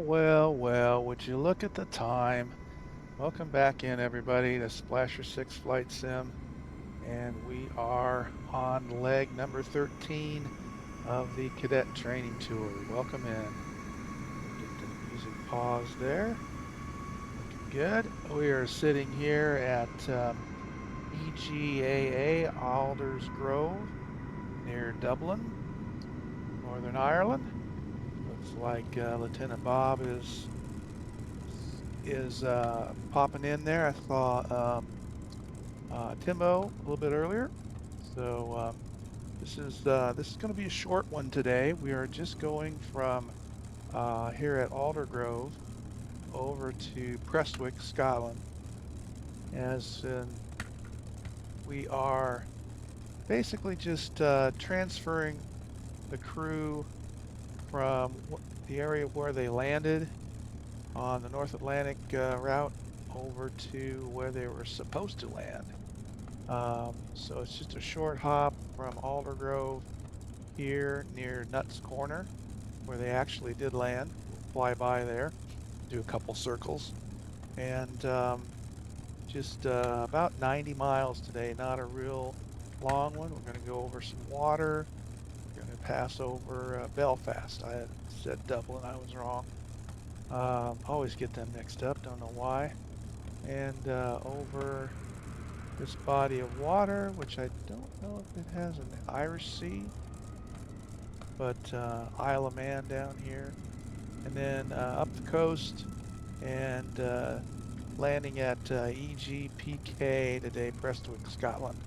Well, would you look at the time? Welcome back in, everybody, to Splasher 6 Flight Sim, and we are on leg number 13 of the Cadet Training Tour. Welcome in. We'll get the music paused there. Looking good. We are sitting here at EGAA Aldergrove near Dublin, Northern Ireland. Looks like Lieutenant Bob is popping in there. I saw Timbo a little bit earlier. So this is going to be a short one today. We are just going from here at Aldergrove over to Prestwick, Scotland, as in we are basically just transferring the crew from the area where they landed on the North Atlantic route over to where they were supposed to land. So it's just a short hop from Aldergrove here near Nuts Corner, where they actually did land. We'll fly by there, do a couple circles, and just about 90 miles today. Not a real long one. We're going to go over some water. We're going to pass over Belfast. I had said Dublin. I was wrong. Always get them mixed up. Don't know why. And over this body of water, which I don't know if it has an Irish Sea, but Isle of Man down here, and then up the coast and landing at EGPK today, Prestwick, Scotland.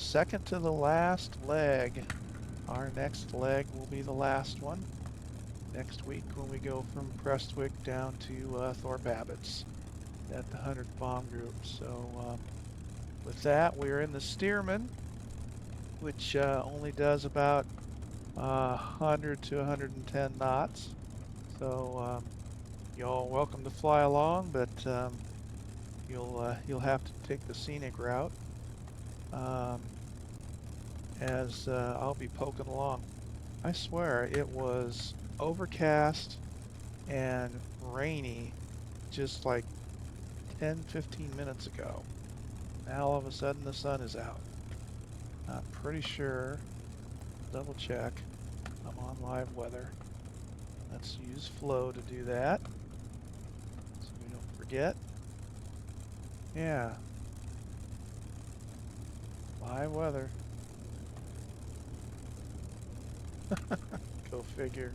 Second to the last leg. Our next leg will be the last one next week when we go from Prestwick down to Thorpe Abbots at the 100th Bomb Group. So with that, we are in the Stearman, which only does about 100 to 110 knots. So y'all welcome to fly along, but you'll have to take the scenic route as I'll be poking along. I swear it was overcast and rainy just like 10-15 minutes ago. Now all of a sudden the sun is out. I'm pretty sure, double check, I'm on live weather. Let's use Flow to do that so we don't forget. Yeah, live weather. Go figure.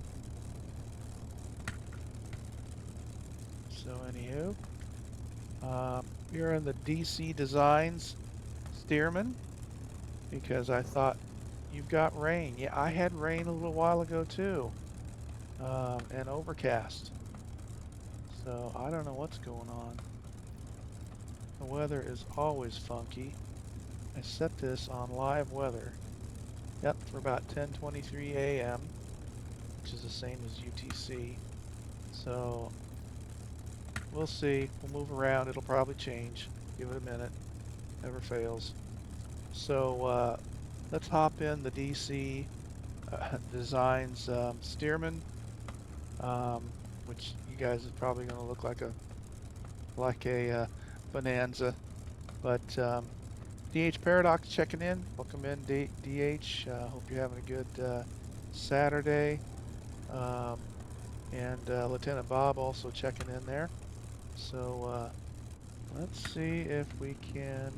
So anywho, we are in the DC Designs Stearman because I thought you've got rain. Yeah, I had rain a little while ago too, and overcast. So I don't know what's going on. The weather is always funky. I set this on live weather. Yep, for about 10:23 a.m., which is the same as UTC. So we'll see. We'll move around. It'll probably change. Give it a minute. Never fails. So let's hop in the DC Designs Stearman, which you guys is probably going to look like a Bonanza. But DH Paradox checking in. Welcome in, DH. Hope you're having a good Saturday. And Lieutenant Bob also checking in there. So let's see if we can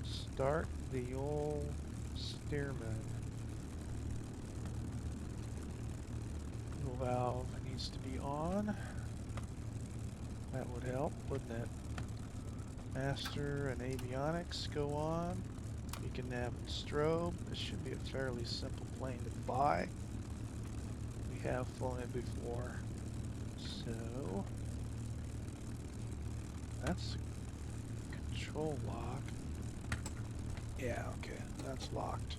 start the old Stearman. Fuel valve needs to be on. That would help, wouldn't it? Master and avionics go on. Beacon nav and strobe. This should be a fairly simple plane to fly. We have flown it before. So that's control lock. Yeah, okay, that's locked.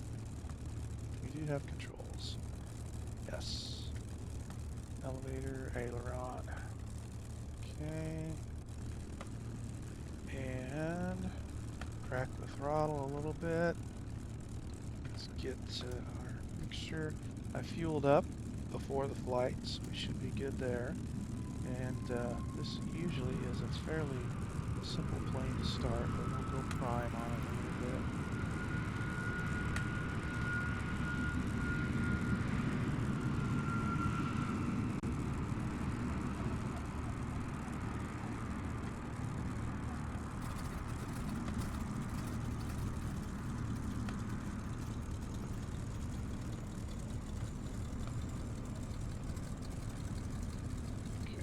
We do have controls. Yes. Elevator, aileron. Okay. And crack the throttle a little bit. Let's get our mixture. I fueled up. before the flight, so we should be good there. And this usually is a fairly simple plane to start, but we'll go prime on it a little bit.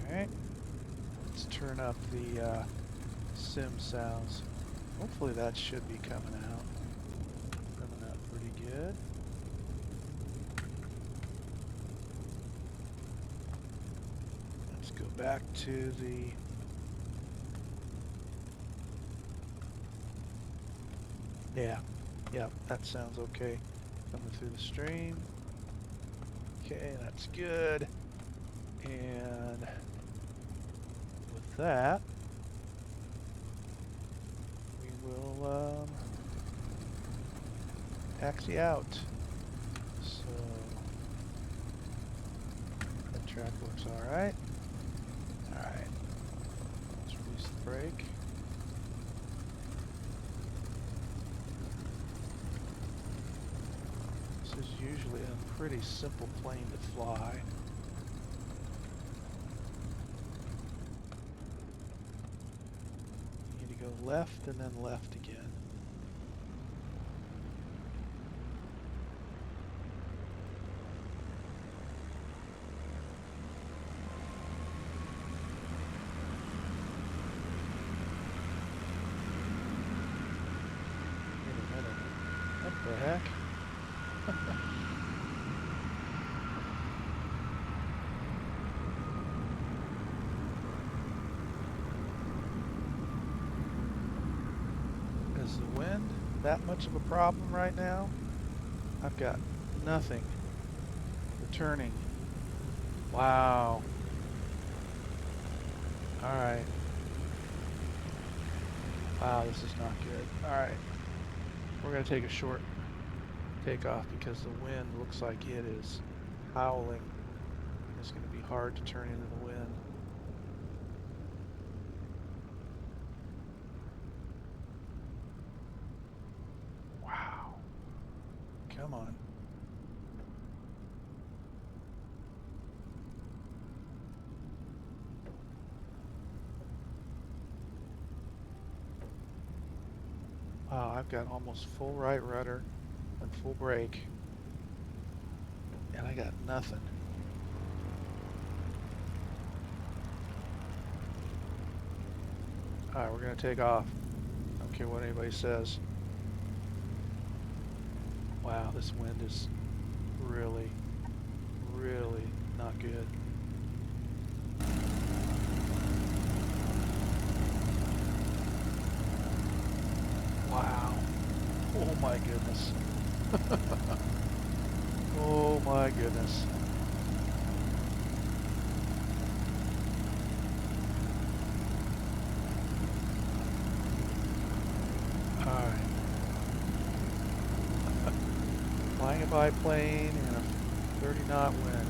Okay, let's turn up the sim sounds. Hopefully that should be coming out. Coming out pretty good. Let's go back to the yeah, that sounds okay. Coming through the stream. Okay, that's good. And with that, we will taxi out. So that track looks all right. All right, let's release the brake. This is usually a pretty simple plane to fly. You need to go left and then left again. Wait a minute. What the heck? Is the wind that much of a problem right now? I've got nothing returning. Wow. All right. Wow, this is not good. All right. We're going to take a short takeoff because the wind looks like it is howling. It's going to be hard to turn into the wind. Wow. Come on. Wow, I've got almost full right rudder and full brake, and I got nothing. All right, we're gonna take off. I don't care what anybody says. Wow, this wind is really, really not good. Wow. Oh my goodness. Oh my goodness. All right. Flying a biplane in a 30 knot wind.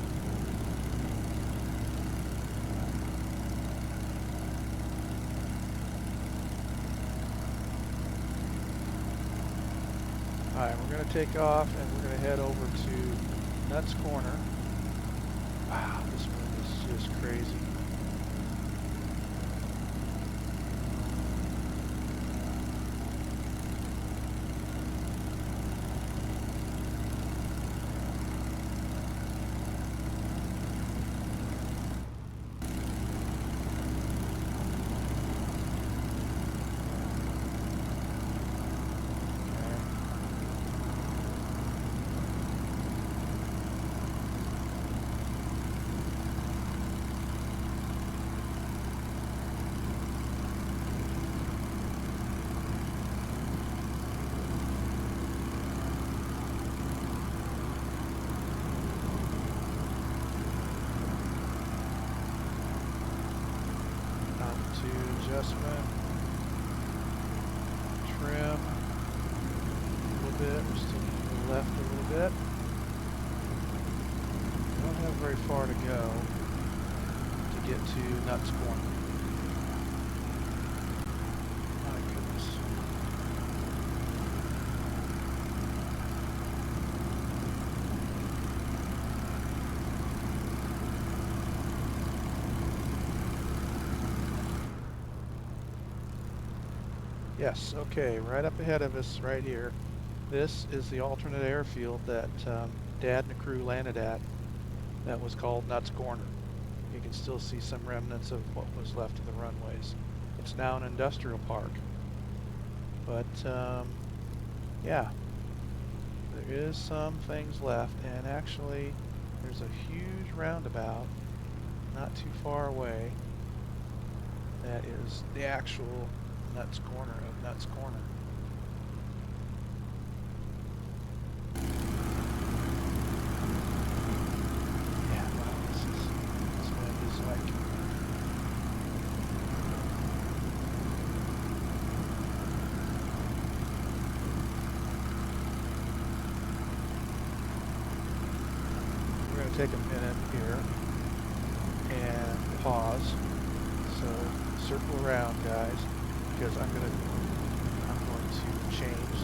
All right, we're going to take off and we're going to head over to Nuts Corner. Wow, this wind is just crazy. Adjustment, trim a little bit. We're still to the left a little bit. Well, don't have very far to go to get to Nuts Corner. My goodness. Yes, okay, right up ahead of us right here. This is the alternate airfield that Dad and the crew landed at. That was called Nuts Corner. You can still see some remnants of what was left of the runways. It's now an industrial park. But yeah, there is some things left, and actually there's a huge roundabout not too far away that is the actual Nuts Corner of Nuts Corner. Yeah, wow, this wind is like we're going to take a minute here and pause. So circle around, guys, because I'm going to change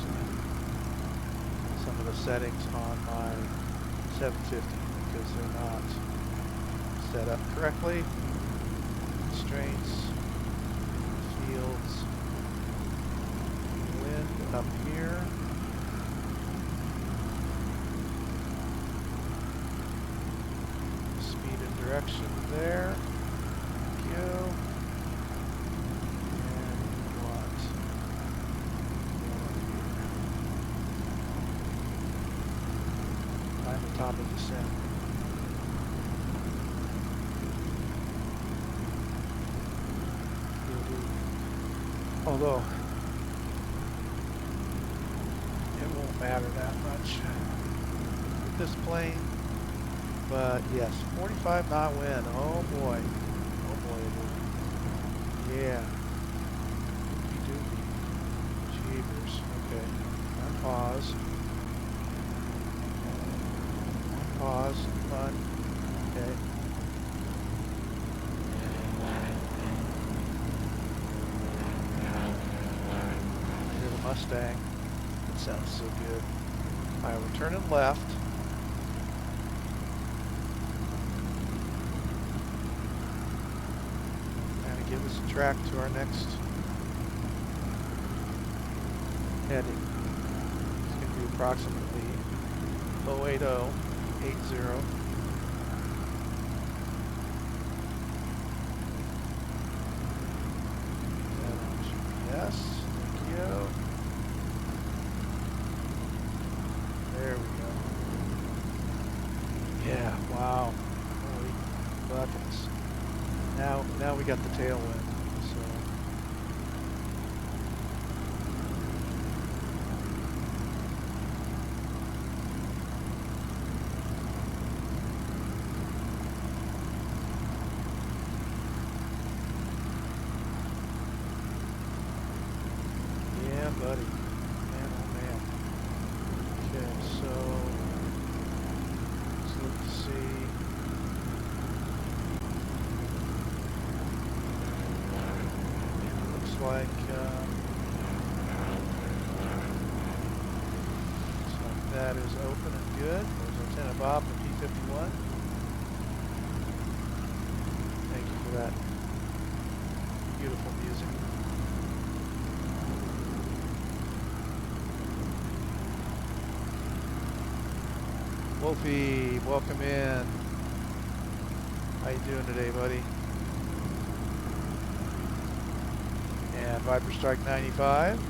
some of the settings on my 750 because they're not set up correctly. Constraints, fields, wind up here. Speed and direction there. Thank you. Top of descent. Although it won't matter that much with this plane, but yes, 45 knot wind. Oh boy, yeah. Jeepers. Okay, unpause. Pause, fun, okay. Hear the Mustang. It sounds so good. Alright, we're turning left. And to give us a track to our next heading. It's going to be approximately 080. 80. Yes, thank you. There we go. Yeah, wow. Holy buckets. Now we got the tailwind. Buddy, man, oh man. Okay, so let's look to see. It looks like that is open and good. There's Lieutenant Bob, the P-51. Thank you for that beautiful music. Wolfie, welcome in. How you doing today, buddy? And Viper Strike 95.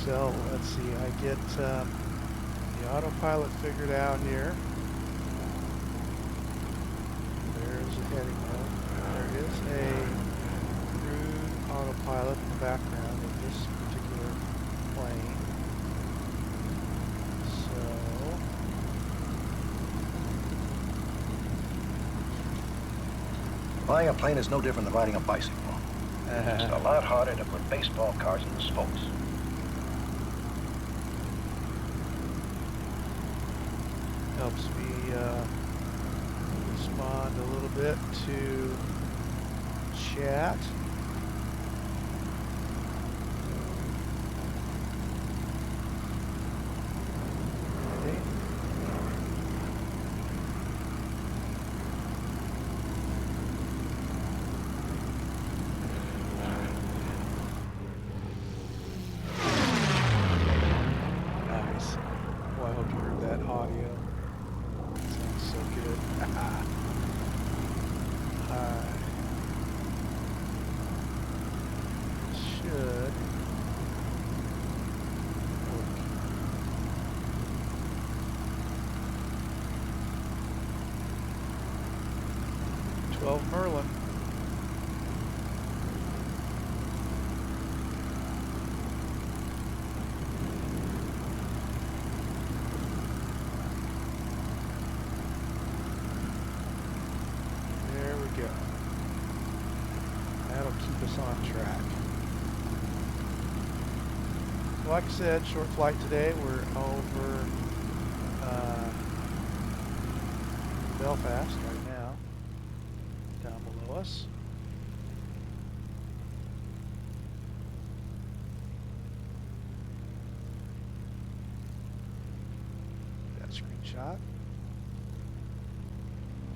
So let's see, I get the autopilot figured out here. There's a heading note. There is a crude autopilot in the background of this particular plane. Flying a plane is no different than riding a bicycle. It's a lot harder to put baseball cards in the spokes. Helps me respond a little bit to chat. Okay. Nice. Well, I hope you heard that audio. Sounds so good. Alright. Should work. $12 Merlin. There we go. That'll keep us on track. Like I said, short flight today. We're over Belfast right now, down below us. That screenshot.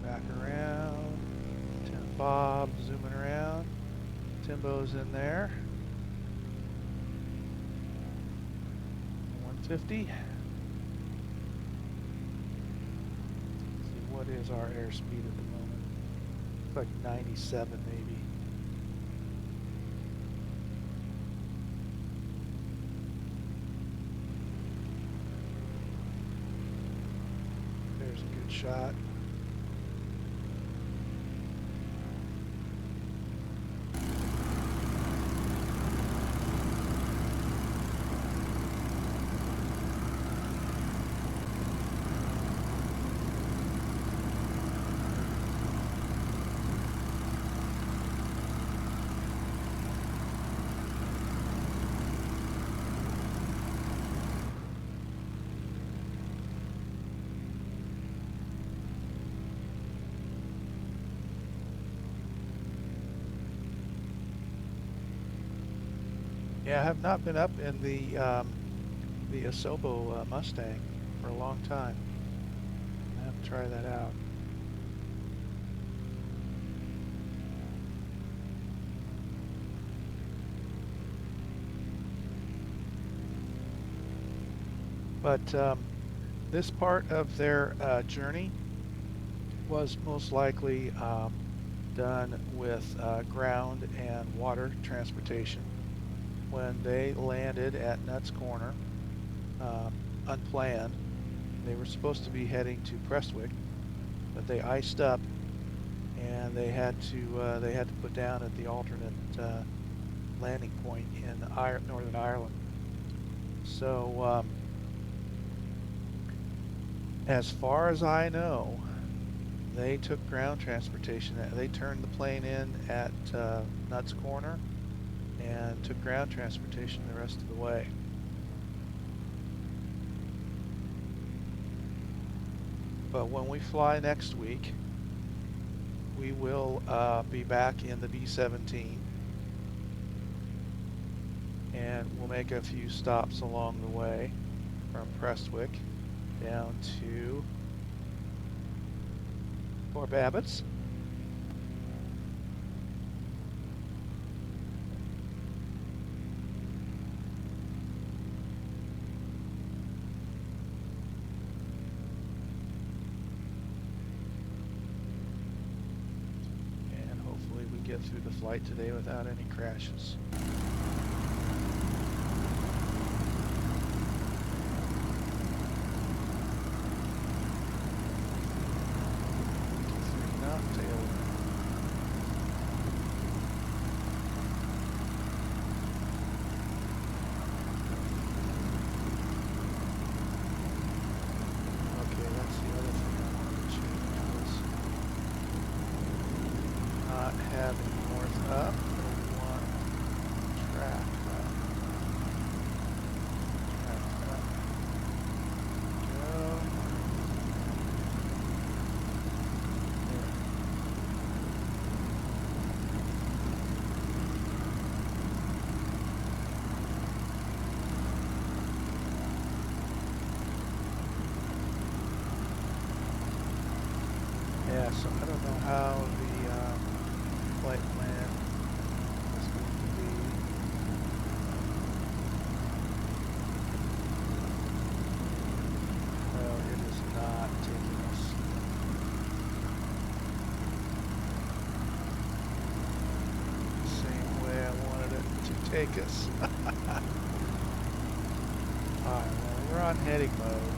Back around. Tim Bob zooming around. Timbo's in there. 150. Let's see, what is our airspeed at the moment? It's like 97 maybe. There's a good shot. Yeah, I have not been up in the Asobo Mustang for a long time. I have to try that out. But this part of their journey was most likely done with ground and water transportation. When they landed at Nuts Corner, unplanned, they were supposed to be heading to Prestwick, but they iced up, and they had to put down at the alternate landing point in Northern Ireland. So, as far as I know, they took ground transportation. They turned the plane in at Nuts Corner and took ground transportation the rest of the way. But when we fly next week, we will be back in the B-17, and we'll make a few stops along the way from Prestwick down to Port Babbitt's. And hopefully we get through the flight today without any crashes. take us. Alright, well, we're on heading mode.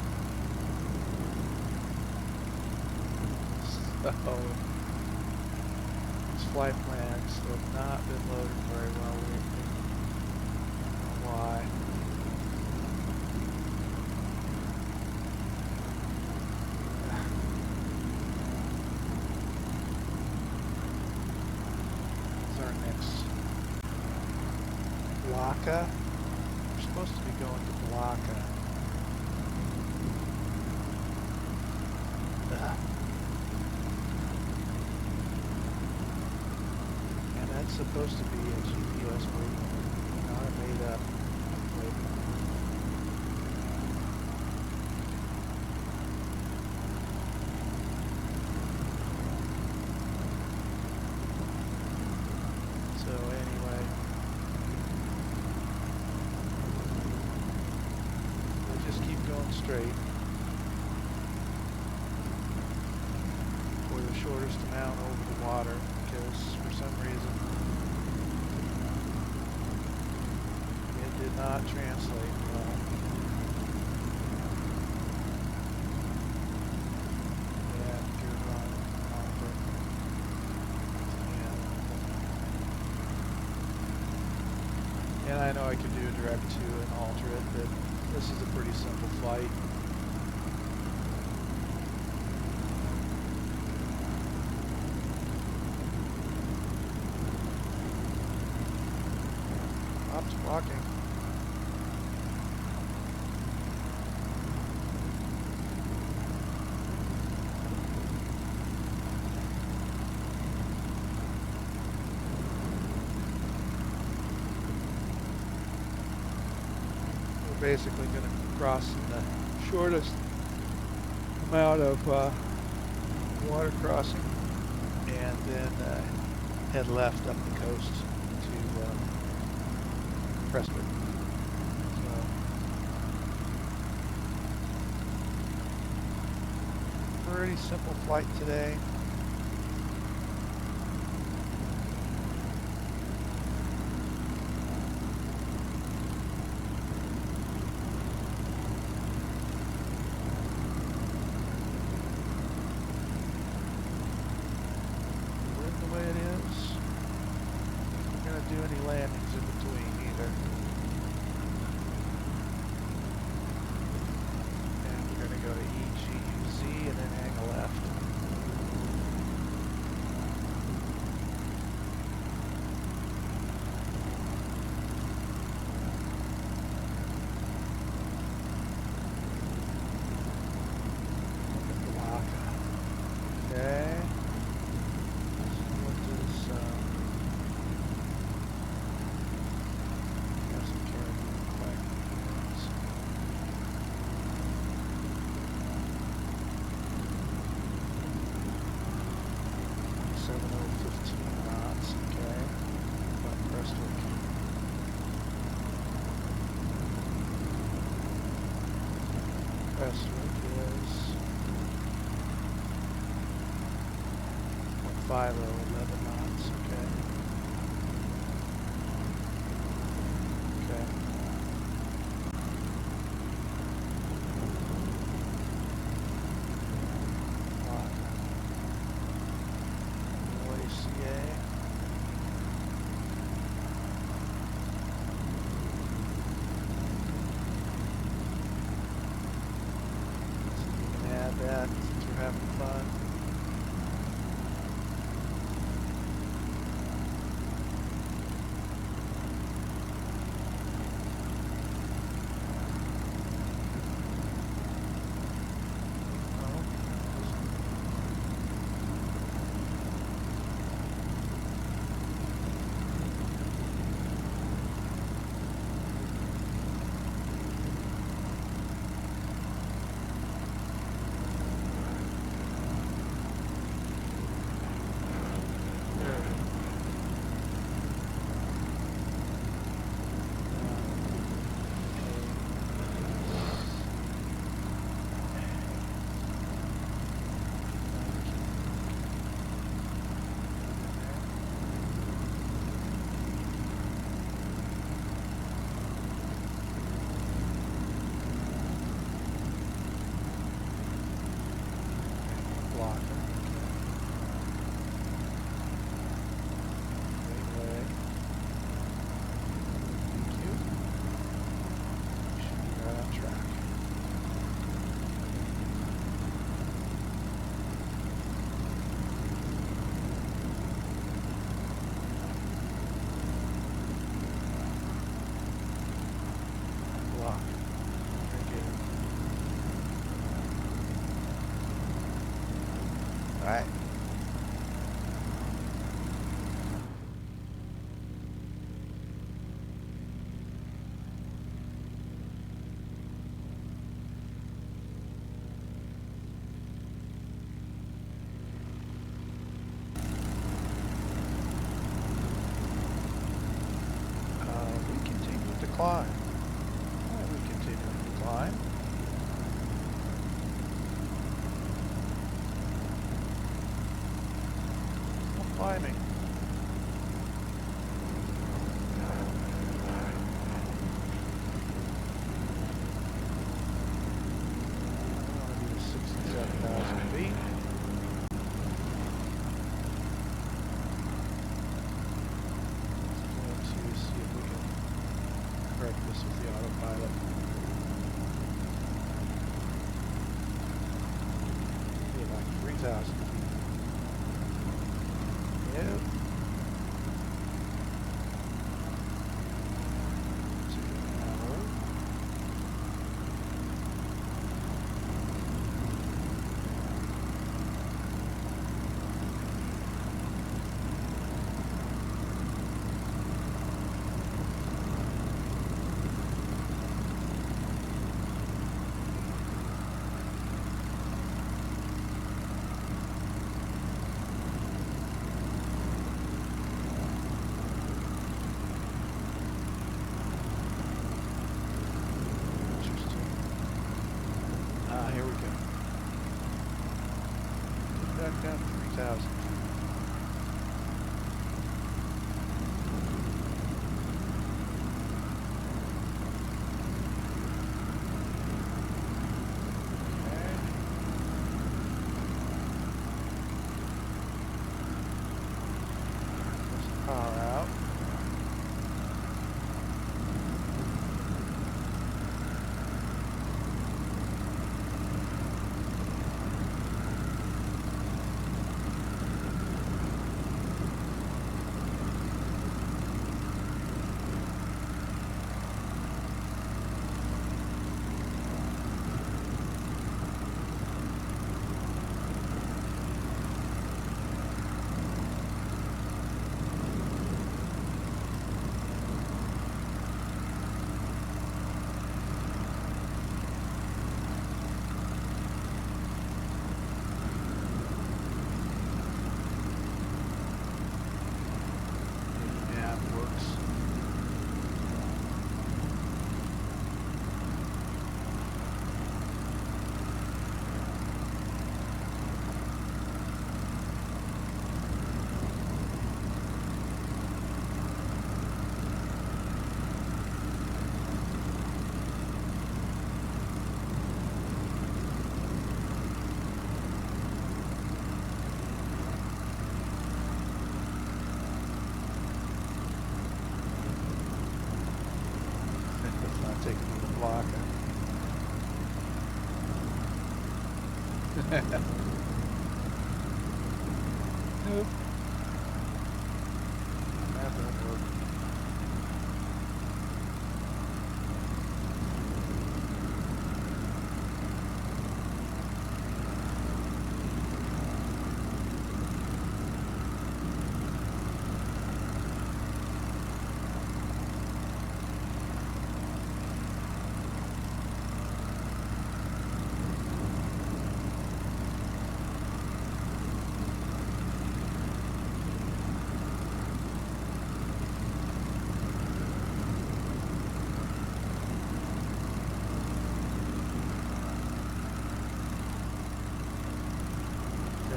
So, these flight plans have not been loaded very well lately. I don't know why. What's our next? Blaka? We're supposed to be going to Blaka. And that's supposed to be a GPS waypoint, not a made up waypoint. So anyway, we'll just keep going straight for the shortest amount over the water, because for some reason it did not translate well. Yeah, good run, Alder. And I know I could do a direct to and alter it, but this is a pretty simple flight. Stopped walking. We're basically going to cross in the shortest amount of water crossing, and then head left up the coast to Prestwick. So, pretty simple flight today. The way it is, we're going to do any landings in between either. And we're going to go to EGUZ and then hang a left. Okay. Prestwick is 50, 11 knots, okay. Okay. OACA. That since we're having fun. climb. And we continue to climb. Still climbing. I want to do 67,000 feet. To see if we can correct this with the autopilot. Maybe like 3,000 feet. Yep. Here we go. Back down to 3,000. Power out. Taking me to block it. Nope. That won't work.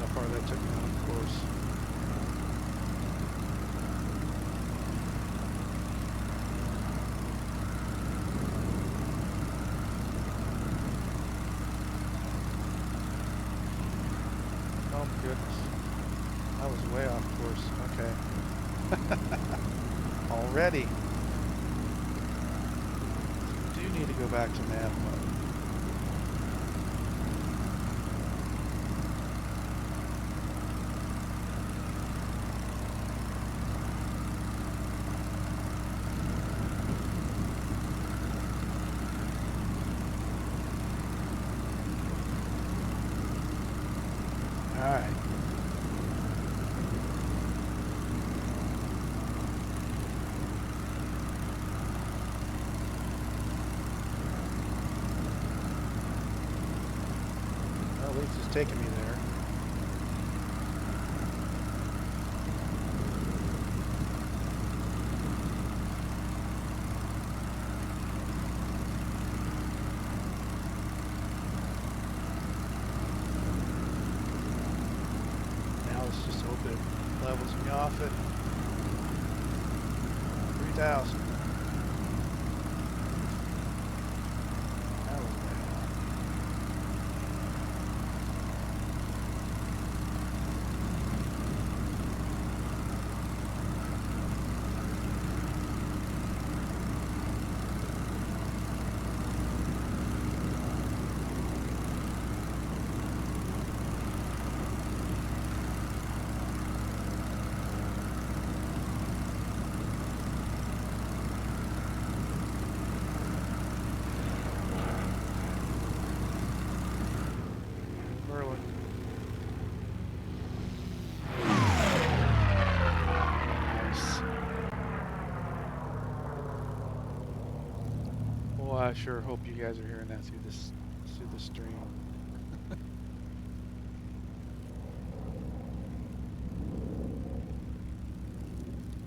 How far that took me on the course. Oh my goodness. I was way off course. Okay. Already. We do need to go back to nav mode. All right. Well, at least it's taking me there. levels me off at 3,000. That was way off. Merlin. Nice. Well, I sure hope you guys are hearing that through the stream.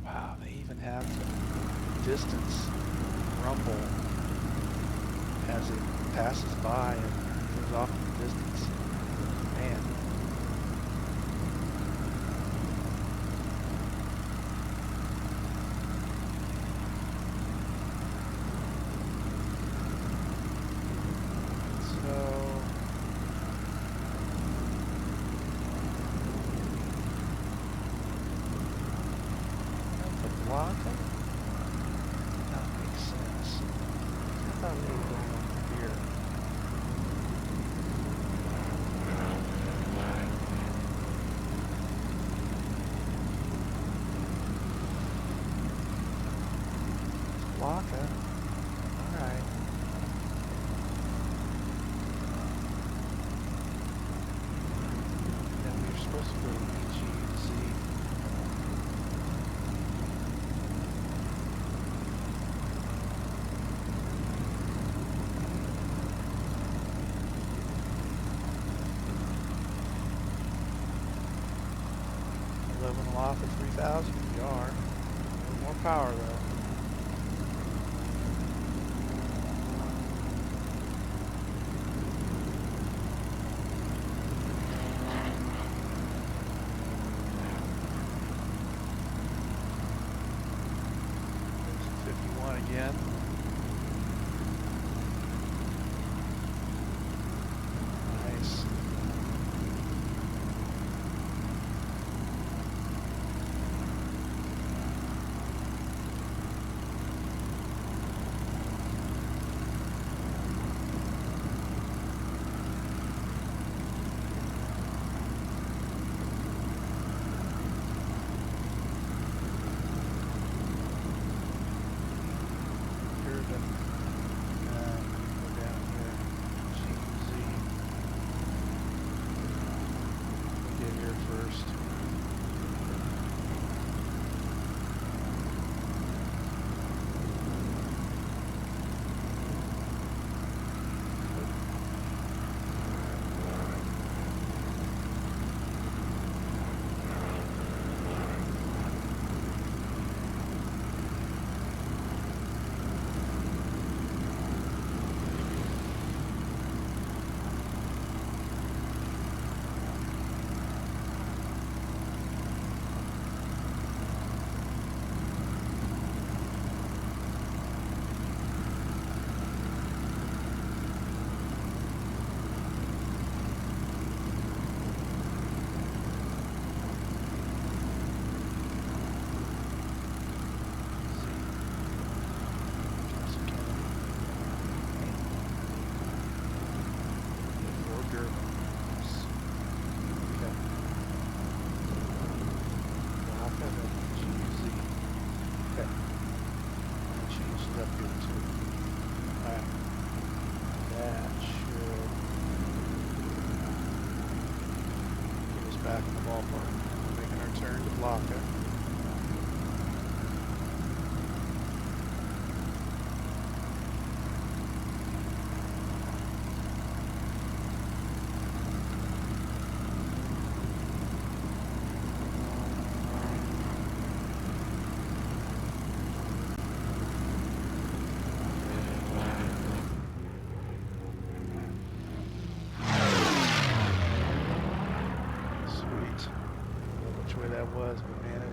Wow, they even have distance rumble as it passes by and goes off in the distance. Man. So that's a block. That makes sense. I thought we were going over here. Waka. Alright. Yeah, we were supposed to go to EGPK. Leveling off at 3,000. We are. A little more power though. Again. Nice.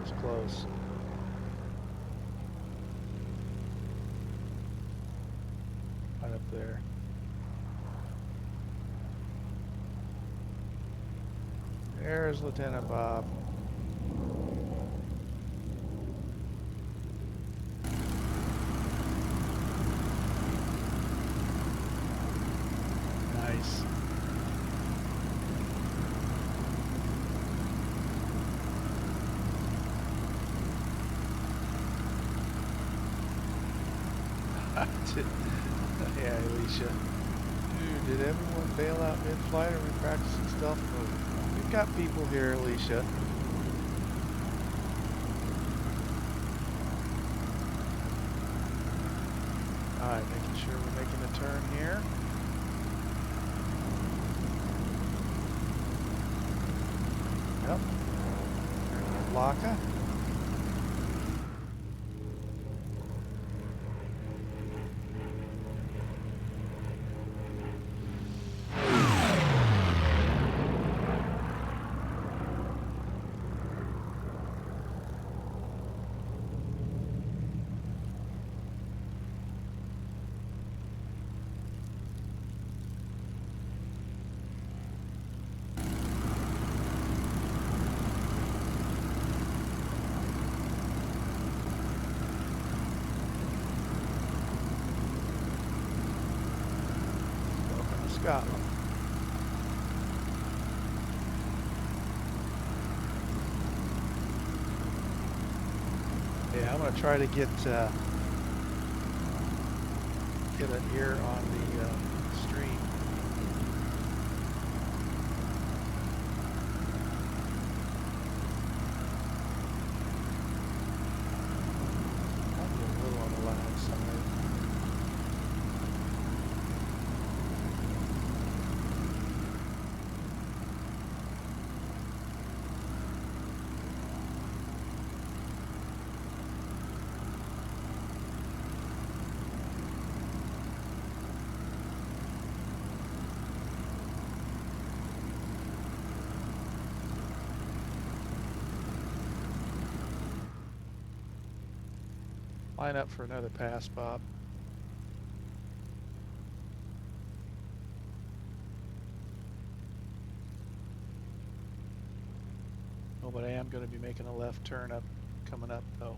was close. Right up there. There's Lieutenant Bob. Nice. Yeah, Alicia. Dude, did everyone bail out mid-flight? Or are we practicing stealth mode? We've got people here, Alicia. Alright, making sure we're making a turn here. Yep. There's Laka. Scotland. Yeah, I'm gonna try to get an ear on the stream. Might be a little on the loud side. Line up for another pass, Bob. Oh, but I am going to be making a left turn up, coming up though.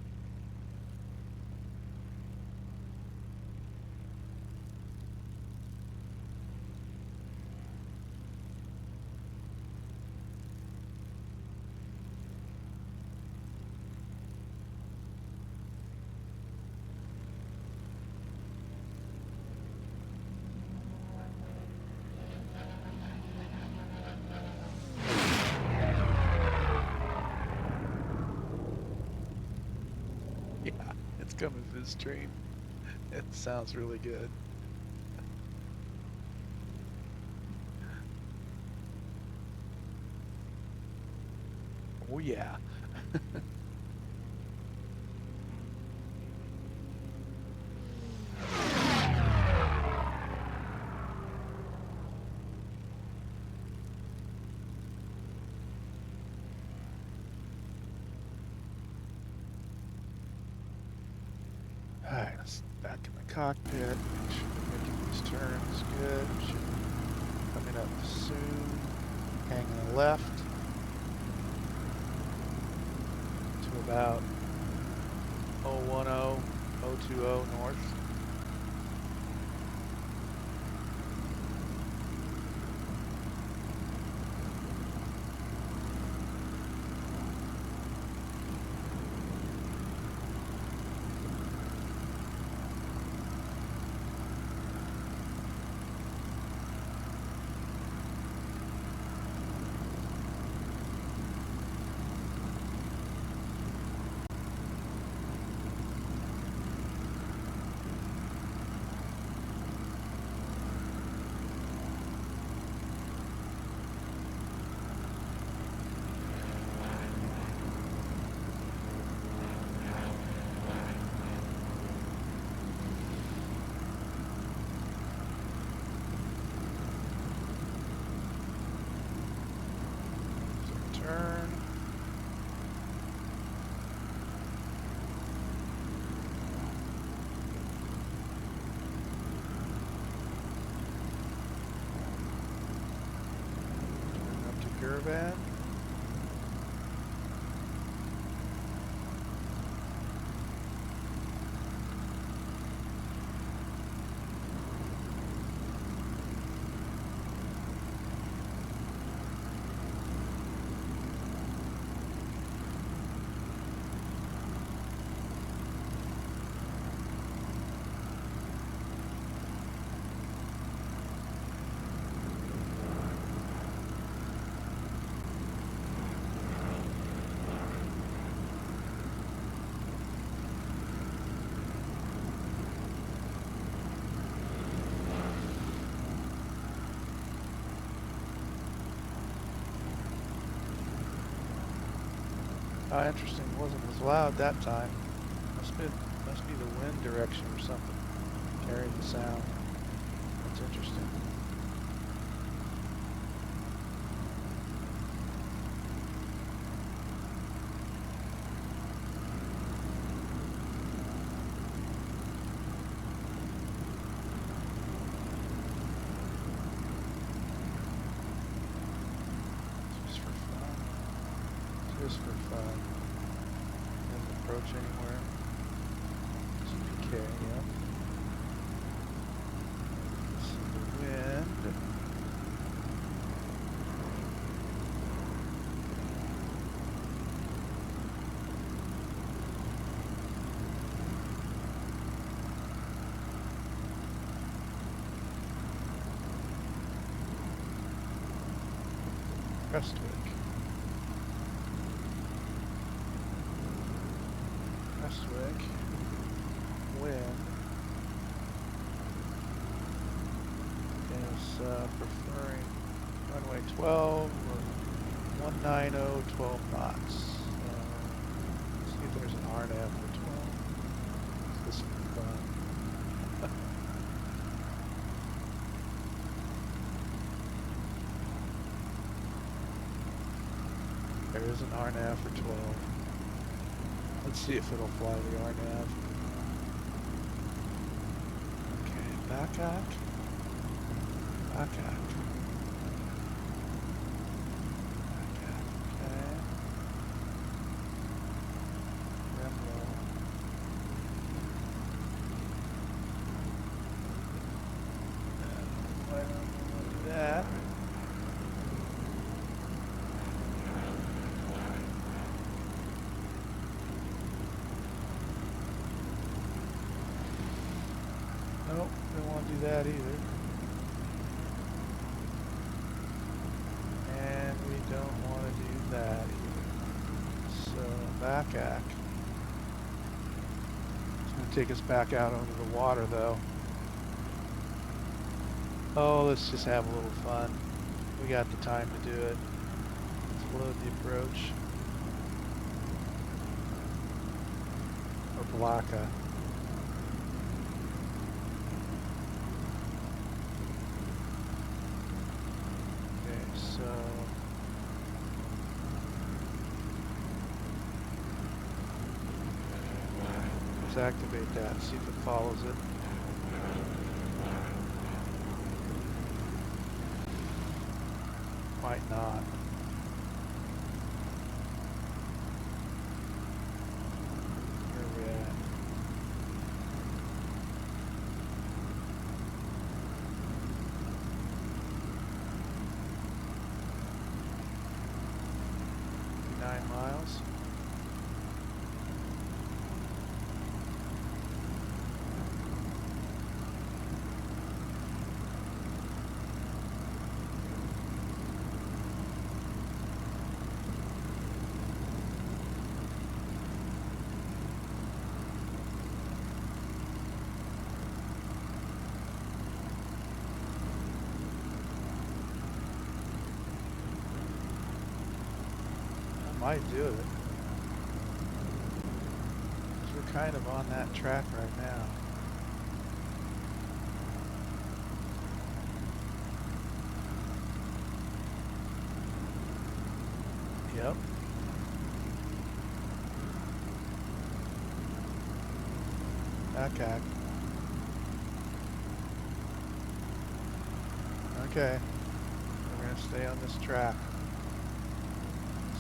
Yeah, it's coming through the stream. It sounds really good. Oh yeah. Alright, let's back in the cockpit. Make sure we're making these turns good. Should be coming up soon. Hanging left to about 010, 020 north. caravan. Interesting. It wasn't as loud that time. Must be the wind direction or something. Carried the sound. That's interesting. Just for fun. Just for fun. Doesn't approach anywhere. EGPK, yep. See the wind. Prestwick. Prestwick. Wind is preferring runway 12 or 190, 12 knots. Let's see if there's an RNAV for 12. This is fun. There is an RNAV for 12. Let's see if it'll fly the RNAV. Okay, back-ack. Back-ack. Back-ack, okay. Remlo. Why don't we do that? Nope, don't want to do that either. And we don't want to do that either. So, back-ack. It's going to take us back out onto the water, though. Oh, let's just have a little fun. We got the time to do it. Let's load the approach. Or Blaka. So let's activate that, see if it follows it. Might not. Where are we at? Miles. Might do it. We're kind of on that track right now. Yep. Back-ack. Okay. We're gonna stay on this track.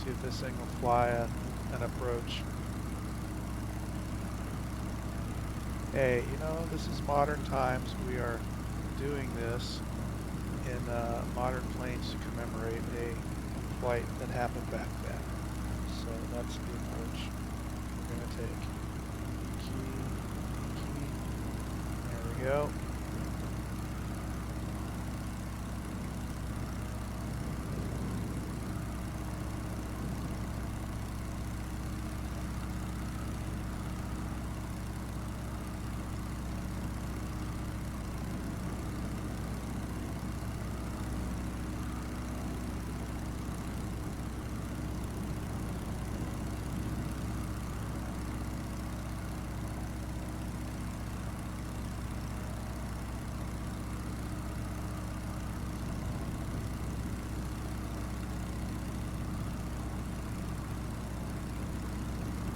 See if this thing will fly an approach. Hey, you know, this is modern times. We are doing this in modern planes to commemorate a flight that happened back then. So that's the approach we're going to take. Key. There we go.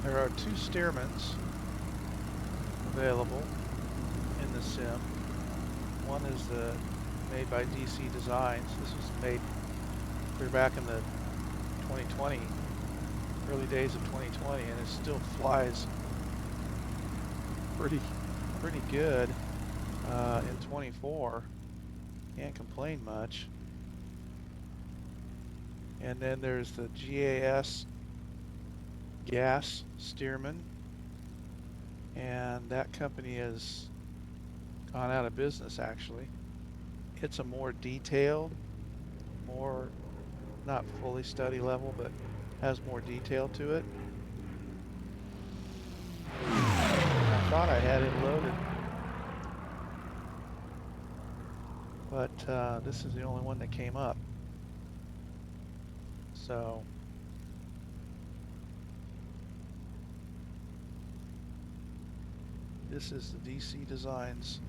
There are 2 steermans available in the sim. One is made by DC Designs. This was made way back in the 2020, early days of 2020, and it still flies pretty good in 24. Can't complain much. And then there's the GAS gas steerman, and that company has gone out of business actually. It's a more detailed, more not fully study level, but has more detail to it. I thought I had it loaded, but this is the only one that came up. So this is the DC Designs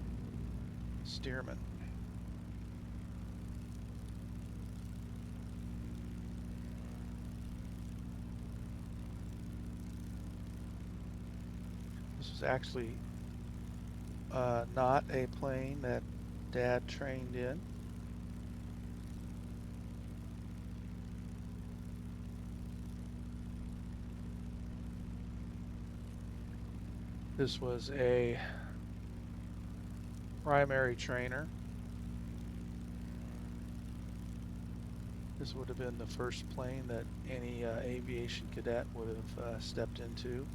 steerman. This is actually not a plane that Dad trained in. This was a primary trainer. This would have been the first plane that any aviation cadet would have stepped into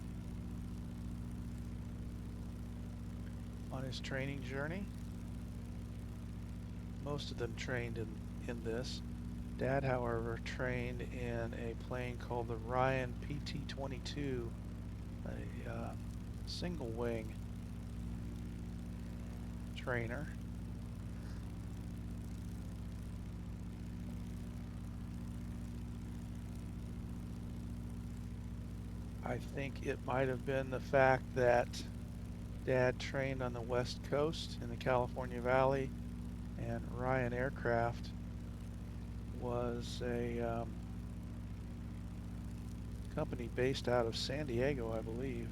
on his training journey. Most of them trained in this. Dad, however, trained in a plane called the Ryan PT-22, a single wing trainer. I think it might have been the fact that Dad trained on the West Coast in the California Valley, and Ryan Aircraft was a company based out of San Diego, I believe.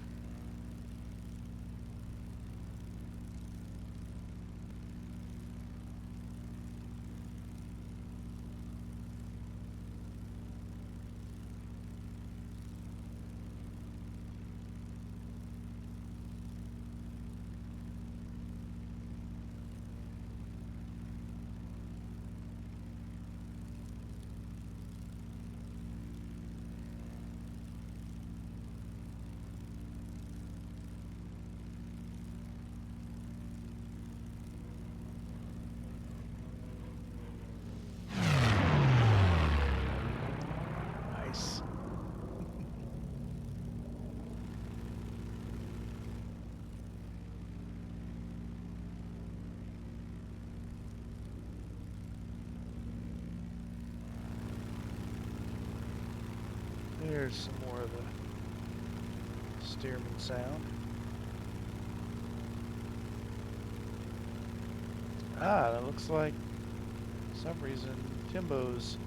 Nice. There's some more of the steerman sound. Ah, that looks like, for some reason, Timbo's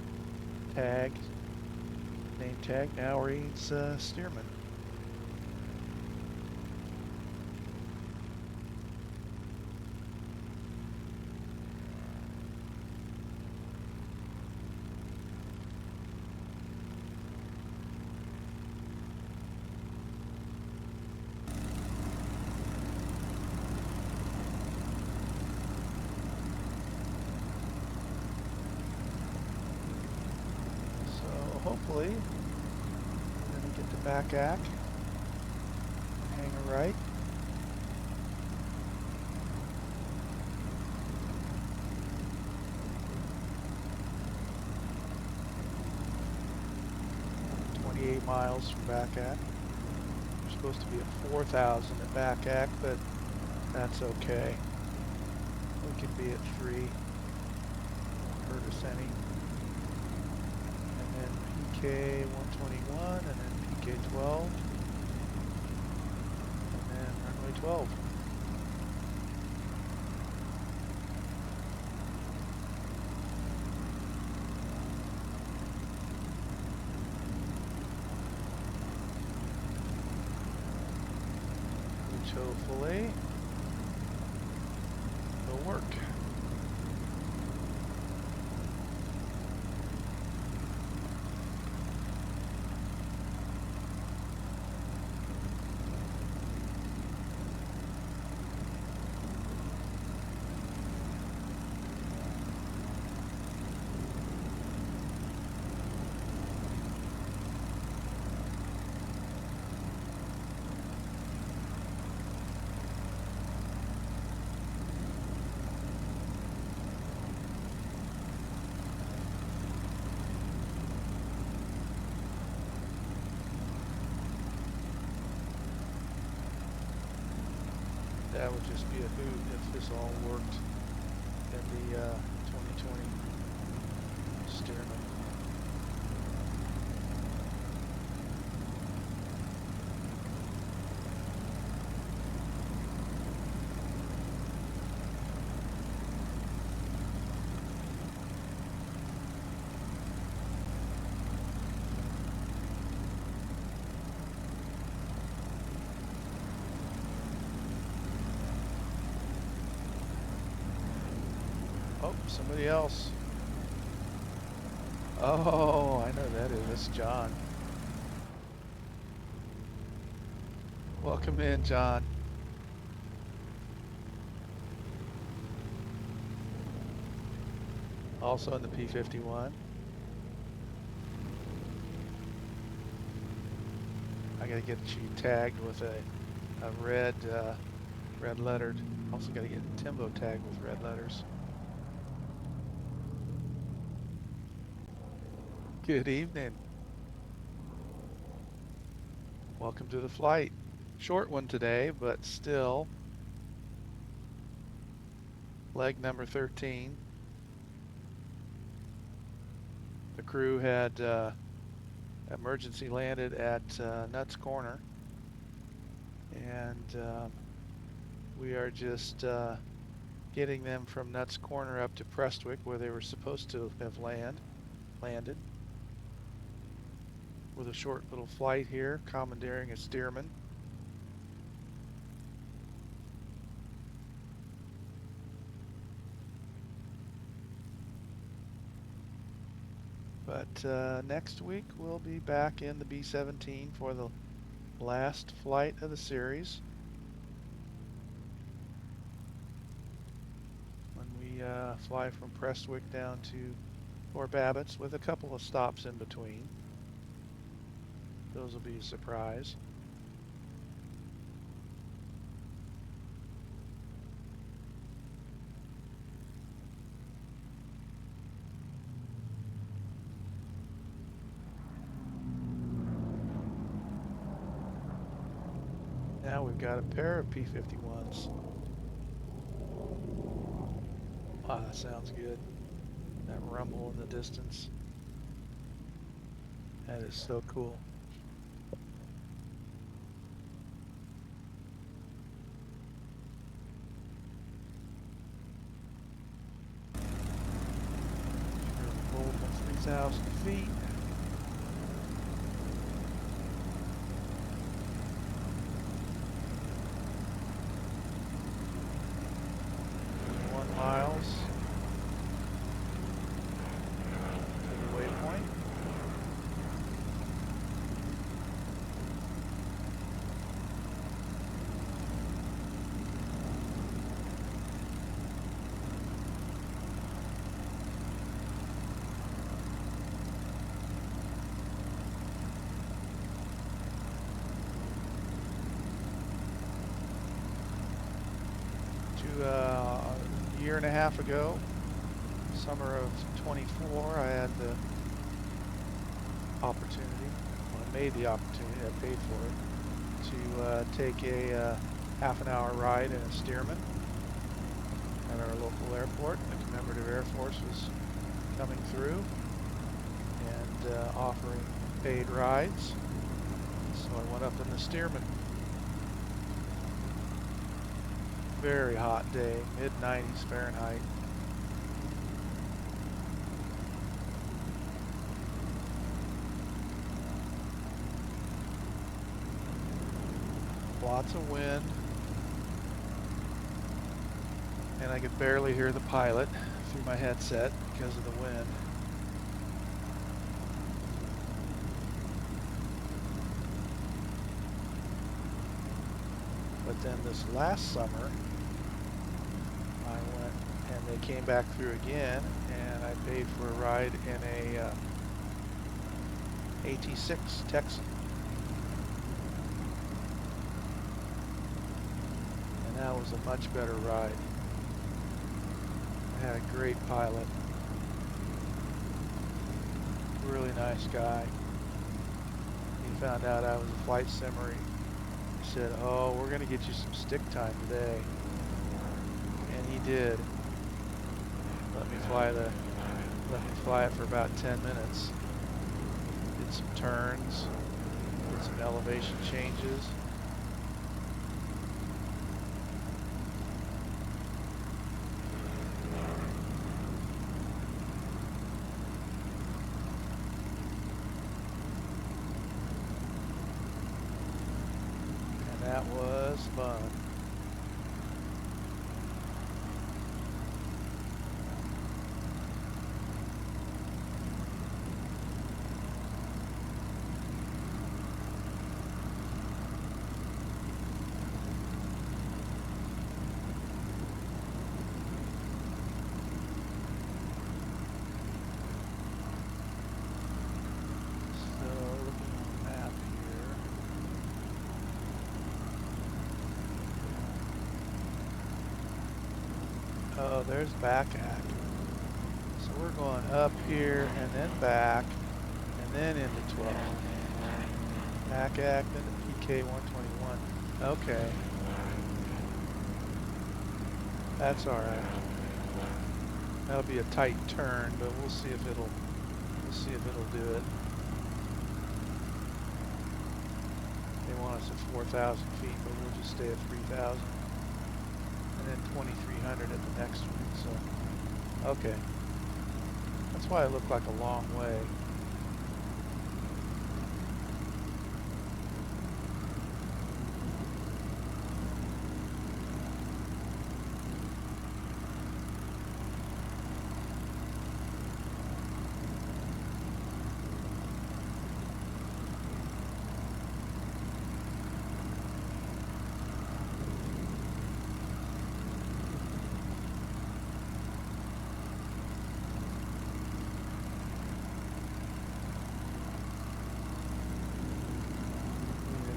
tag, name tag, now reads steerman. hopefully. And then we get to back ack. Hang a right. Miles from back ack. We're supposed to be at 4,000 at back ack, but that's okay. We can be at 3. Won't hurt us any. And then PK 121, and then PK 12, and then runway 12. Hopefully will work. That would just be a hoot if this all worked in the 2020 Stearman. Oh, somebody else. Oh, I know that is. That's John. Welcome in, John. Also in the P51. I gotta get you tagged with a red lettered. Also gotta get Timbo tagged with red letters. Good evening. Welcome to the flight. Short one today, but still. Leg number 13. The crew had emergency landed at Nuts Corner. And we are just getting them from Nuts Corner up to Prestwick, where they were supposed to have landed. With a short little flight here, commandeering a Stearman. But next week we'll be back in the B-17 for the last flight of the series. When we fly from Prestwick down to Fort Babbitt's with a couple of stops in between. Those will be a surprise. Now we've got a pair of P-51s. Wow, that sounds good. That rumble in the distance. That is so cool. Over 3,000 feet. Miles to the waypoint. a year and a half ago, summer of 24, I had the opportunity, well, I made the opportunity, I paid for it, to take a half an hour ride in a Stearman at our local airport. The commemorative Air Force was coming through and offering paid rides. So I went up in the Stearman. Very hot day, mid-90s Fahrenheit. Lots of wind. And I could barely hear the pilot through my headset because of the wind. But then this last summer, I went and they came back through again, and I paid for a ride in a AT-6 Texan. And that was a much better ride. I had a great pilot. Really nice guy. He found out I was a flight simmer. He said, "Oh, we're gonna get you some stick time today." And he did. Let me fly it for about 10 minutes. Did some turns, did some elevation changes. And that was fun. Oh, there's back act. So we're going up here and then back and then into 12. Back act into PK 121. Okay. That's all right. That'll be a tight turn, but we'll see if it'll do it. They want us at 4,000 feet, but we'll just stay at 3,000. And then 2,300 at the next one, so, okay. That's why it looked like a long way.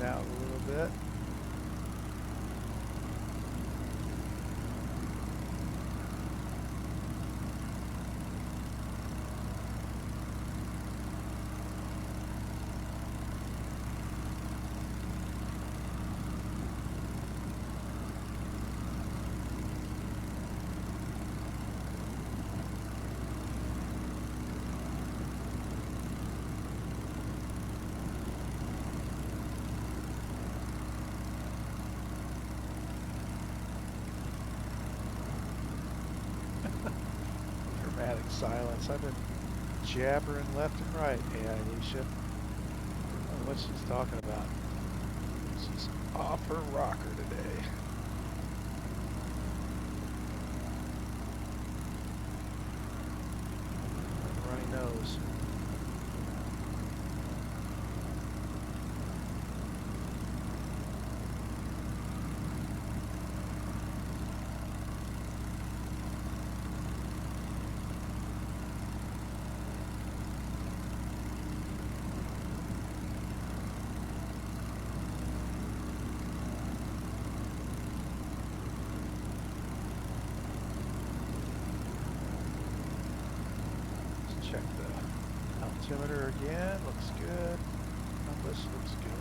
Out a little bit. Dramatic silence. I've been jabbering left and right. Hey, Alicia. I don't know what she's talking about. She's off her rocker today. Runny nose. Altimeter again, looks good. Compass looks good.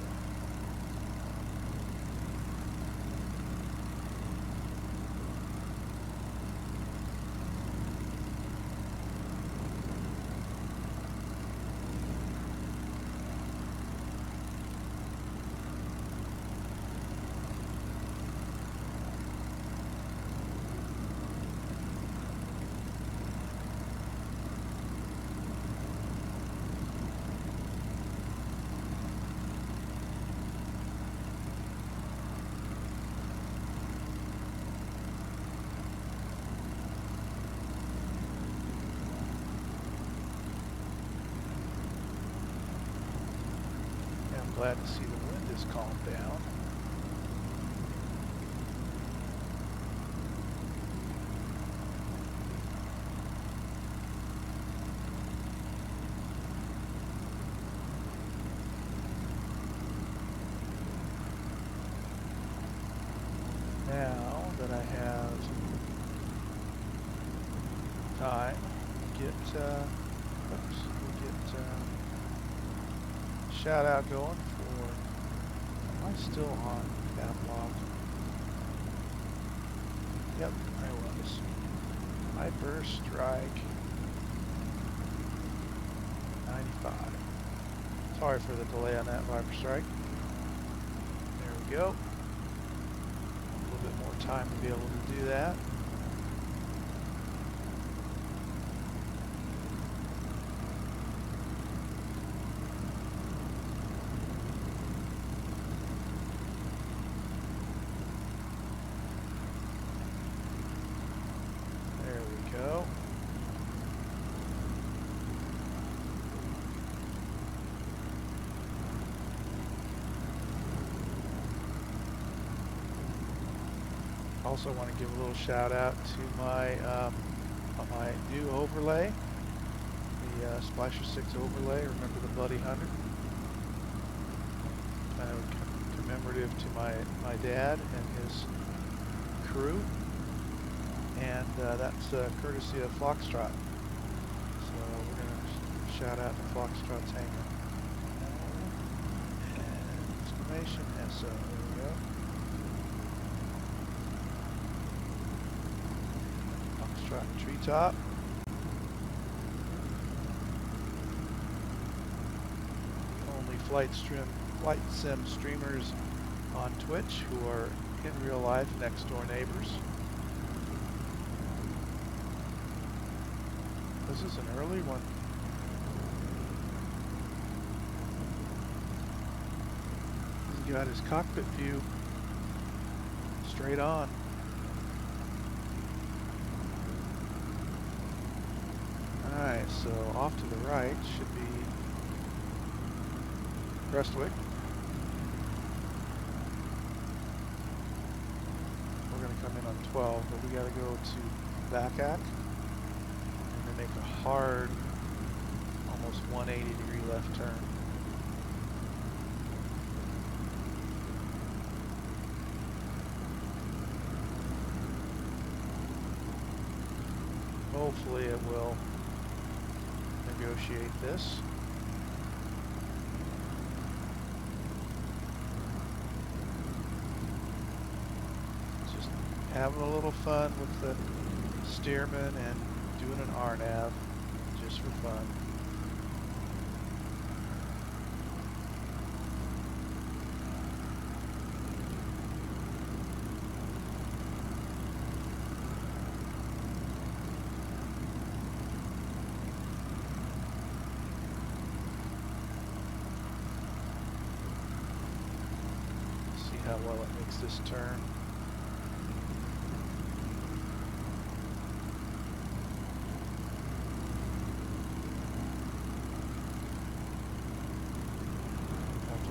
Glad to see the wind has calmed down. Now that I have time, we'll get shout out going for, am I still on catalog? Yep, I was. My first strike, 95. Sorry for the delay on that Viper strike. There we go. A little bit more time to be able to do that. Go. Also want to give a little shout out to my my new overlay, the Splasher 6 overlay. Remember the Bloody 100? Kind of commemorative to my dad and his crew. And that's courtesy of Foxtrot. So we're going to shout out to Foxtrot's hangar. And exclamation SO. There we go. Foxtrot treetop. Only flight sim streamers on Twitch who are in real life next door neighbors. This is an early one. He's got his cockpit view straight on. Alright, so off to the right should be Prestwick. We're going to come in on 12, but we got to go to Backhack. Make a hard, almost 180-degree left turn. Hopefully it will negotiate this. Just having a little fun with the steerman and doing an RNAV just for fun. See how well it makes this turn.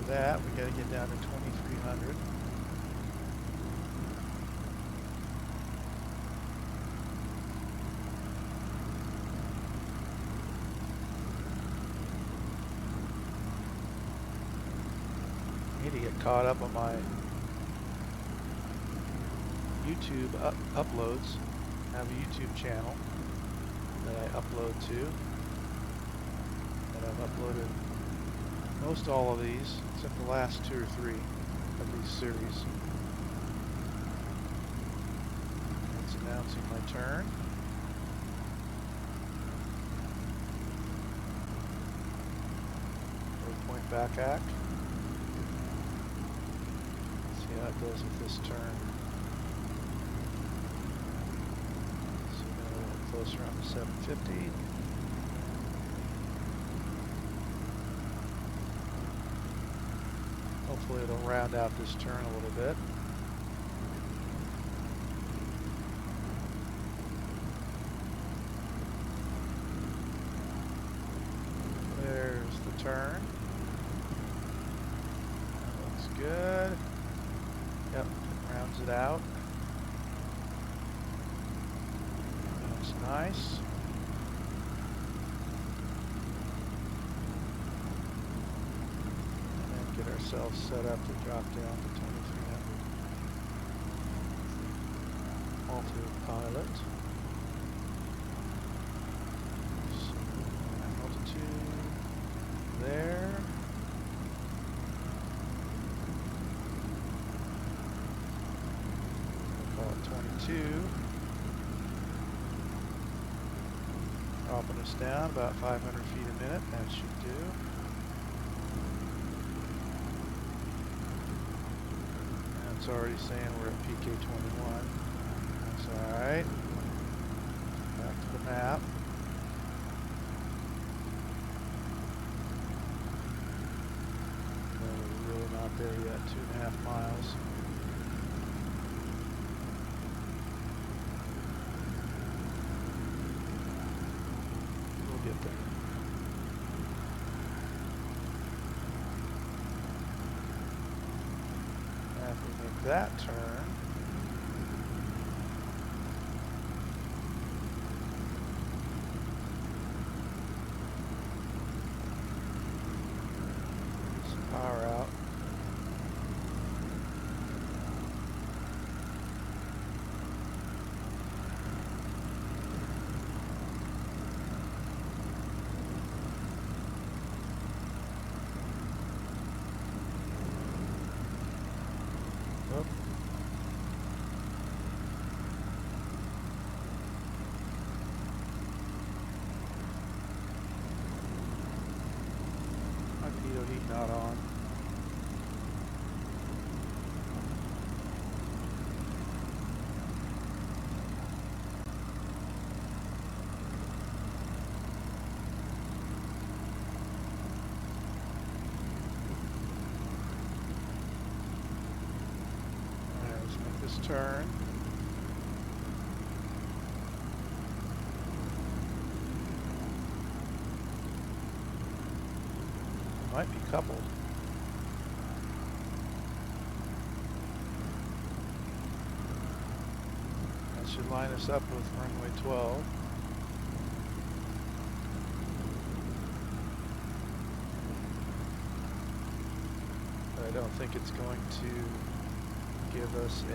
That we got to get down to 2300. I need to get caught up on my YouTube uploads. I have a YouTube channel that I upload to, and I've uploaded most all of these, except the last 2 or 3 of these series. It's announcing my turn. Point back act. See how it does with this turn. So now we're a little closer on the 750. Hopefully it'll round out this turn a little bit. There's the turn. Good. Yep, rounds it out. That's nice. And then get ourselves set up to drop down to 2300. Autopilot. So, altitude there. Call it 22. Dropping us down about 500 feet a minute. That should do. And it's already saying we're at PK 21. That's alright. Back to the map. No, we're really not there yet. 2.5 miles. Get there. After we make that turn, some power out. Heat not on. Alright, let's make this turn. Might be coupled. That should line us up with runway 12. But I don't think it's going to give us a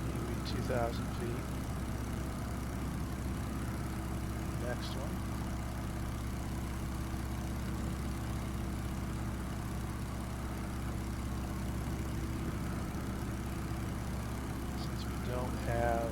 maybe 2,000 feet. Next one. Since we don't have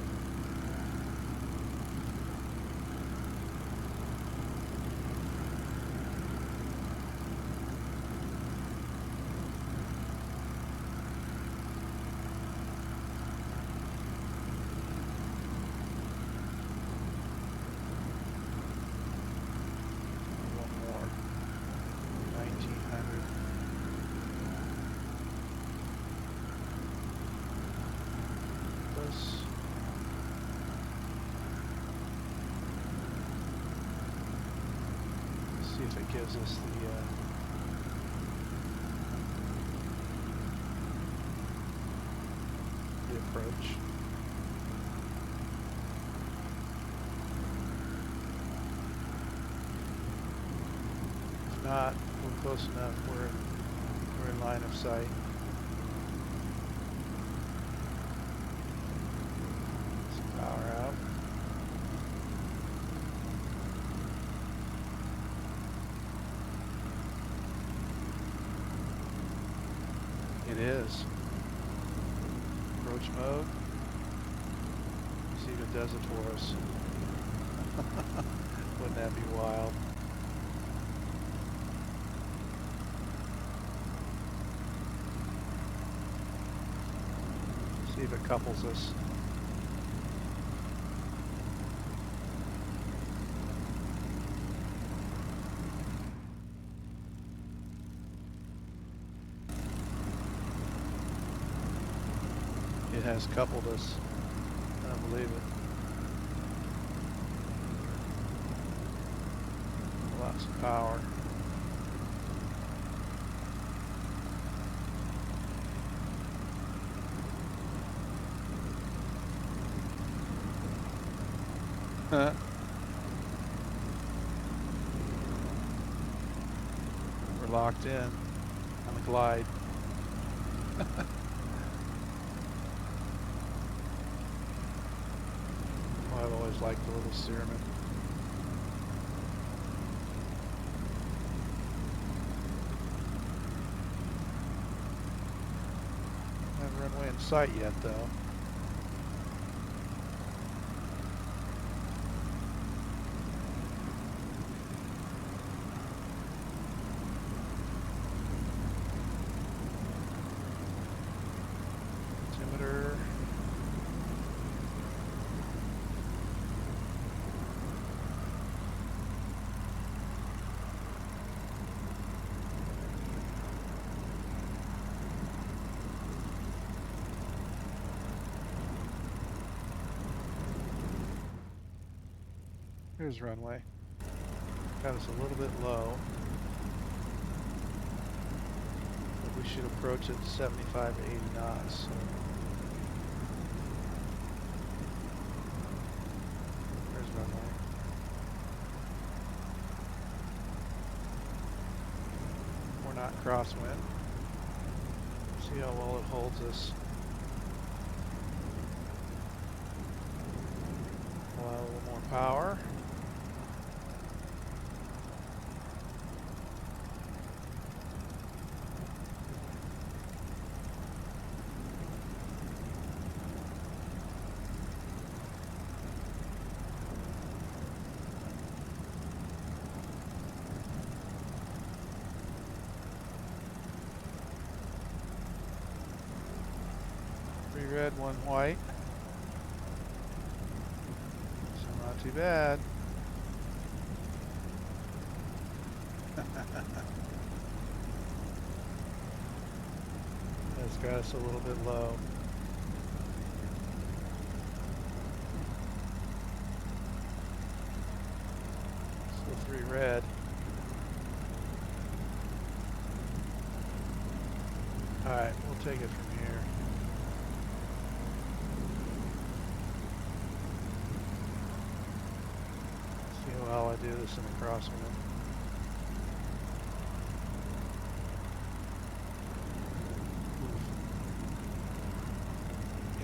see if it gives us the approach. If not, we're close enough. We're in line of sight. It is. Approach mode. See if it does it for us. Wouldn't that be wild? See if it couples us. It has coupled us. I don't believe it. Lots of power. Huh. We're locked in on the glide. Oh, I've always liked the little Stearman. Haven't runway in sight yet, though. Altimeter. Here's runway. Got us a little bit low. But we should approach it 75 to 80 knots. So. There's runway. We're not crosswind. See how well it holds us. Allow a little more power. Three red, one white. So not too bad. That's got us a little bit low. Still three red. Alright, we'll take it from here. See how well I do this in the crosswind.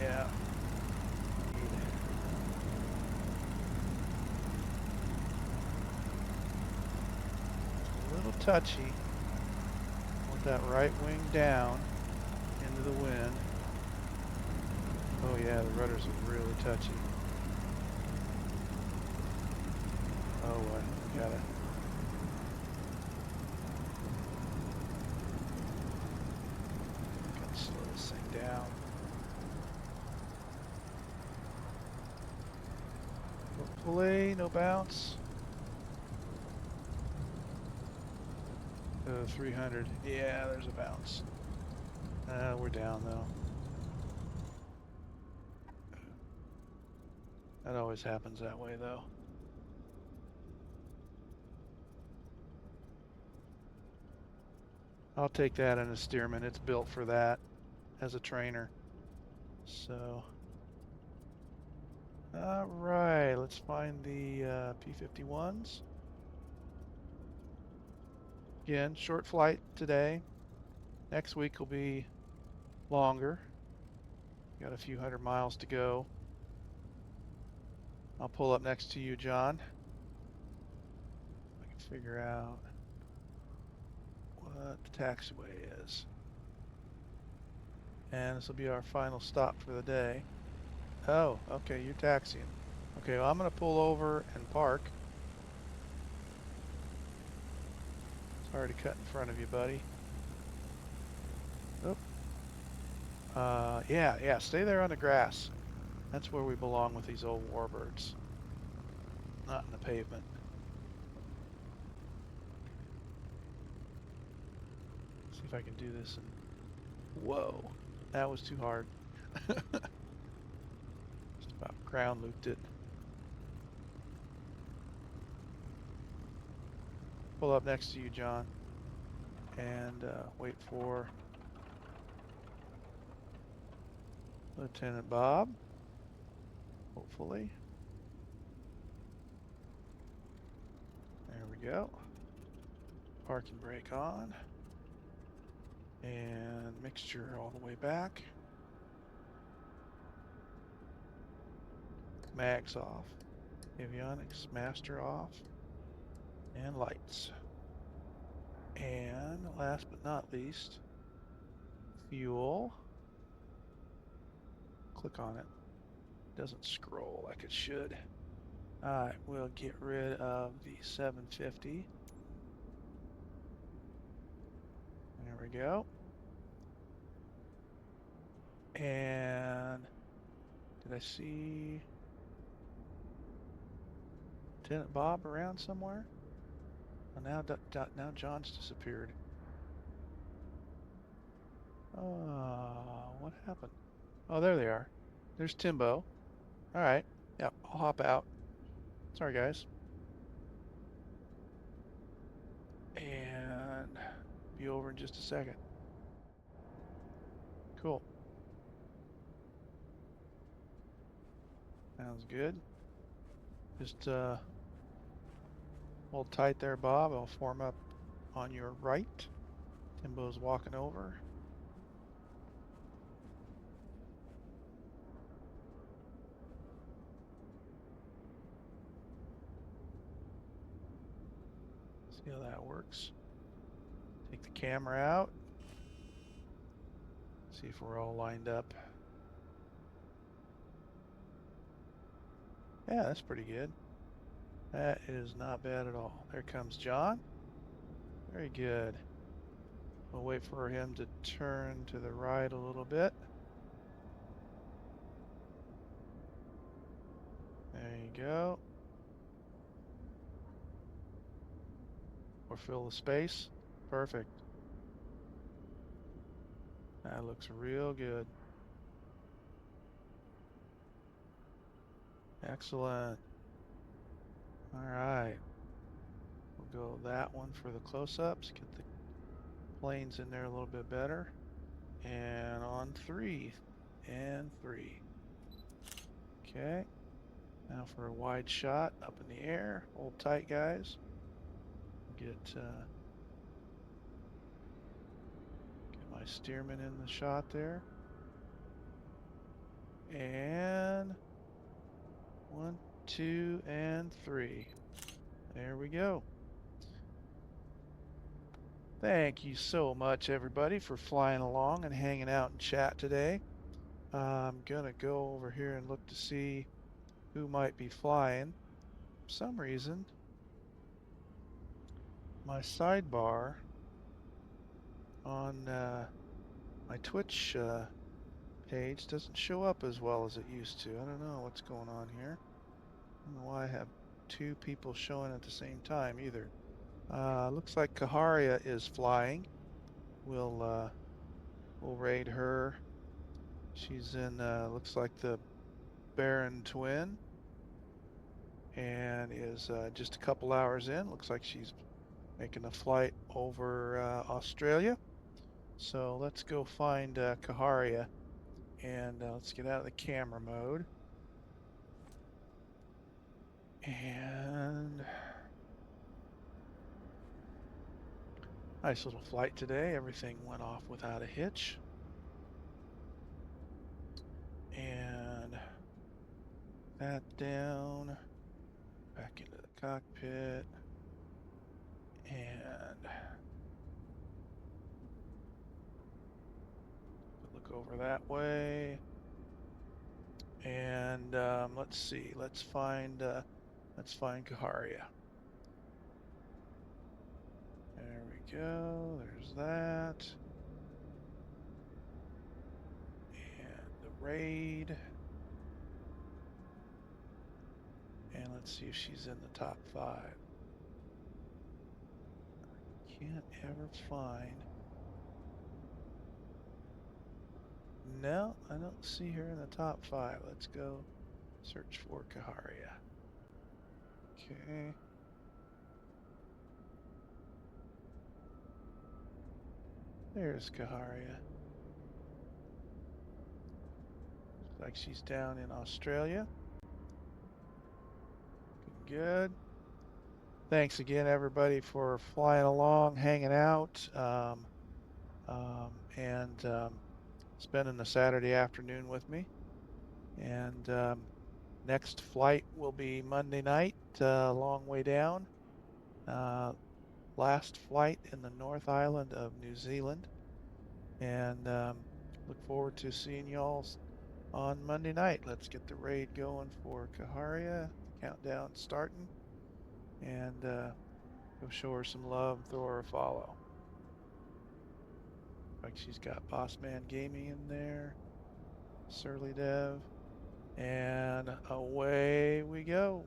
Yeah. It's a little touchy. Want that right wing down into the wind. Oh yeah, the rudders are really touchy. Oh boy, gotta slow this thing down. Hopefully, no bounce. 300. Yeah, there's a bounce. We're down though. That always happens that way though. I'll take that in a Stearman. It's built for that as a trainer. So, all right, let's find the P-51s. Again, short flight today. Next week will be longer. Got a few hundred miles to go. I'll pull up next to you, John. I can figure out what the taxiway is. And this will be our final stop for the day. Oh, okay, you're taxiing. Okay, well, I'm going to pull over and park. Sorry to cut in front of you, buddy. Oh. Yeah, stay there on the grass. That's where we belong with these old warbirds. Not in the pavement. See if I can do this and... Whoa, that was too hard. Just about ground looped it. Pull up next to you, John, and wait for Lieutenant Bob, hopefully. There we go. Parking brake on. And mixture all the way back. Mags off. Avionics master off. And lights. And last but not least, fuel. Click on it. Doesn't scroll like it should. Alright, we'll get rid of the 750. There we go. And did I see Lieutenant Bob around somewhere? Oh, now John's disappeared. What happened? Oh, there they are. There's Timbo. All right. Yep, I'll hop out. Sorry, guys. And be over in just a second. Cool. Sounds good. Just hold tight there, Bob. I'll form up on your right. Timbo's walking over. See how that works. Take the camera out. See if we're all lined up. Yeah, that's pretty good. That is not bad at all. There comes John. Very good. We'll wait for him to turn to the right a little bit. There you go. Or fill the space. Perfect. That looks real good. Excellent. All right. We'll go that one for the close-ups. Get the planes in there a little bit better. And on 3. And 3. Okay. Now for a wide shot up in the air. Hold tight, guys. Get my steerman in the shot there. And 1, 2, and 3. There we go. Thank you so much, everybody, for flying along and hanging out and chat today. I'm gonna go over here and look to see who might be flying. For some reason, my sidebar on my Twitch page doesn't show up as well as it used to. I don't know what's going on here. I don't know why I have 2 people showing at the same time either. Looks like Kaharia is flying. We'll raid her. She's in looks like the Baron Twin, and is just a couple hours in. Looks like she's making a flight over Australia. So let's go find Kaharia, and let's get out of the camera mode. And nice little flight today. Everything went off without a hitch. And that down, back into the cockpit, and look over that way. And let's see. Let's find Kaharia. There we go. There's that. And the raid. And let's see if she's in the top 5. Can't ever find. No, I don't see her in the top 5. Let's go search for Kaharia. Okay. There's Kaharia. Looks like she's down in Australia. Good. Thanks again, everybody, for flying along, hanging out, and spending the Saturday afternoon with me. And next flight will be Monday night, long way down. Last flight in the North Island of New Zealand. And look forward to seeing y'all on Monday night. Let's get the raid going for Kaharia. Countdown starting. And go show her some love, throw her a follow. Like she's got Boss Man Gaming in there. Surly Dev. And away we go.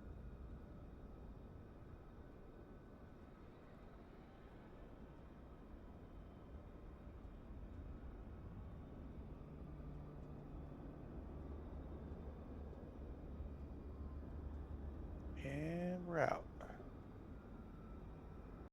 And we're out.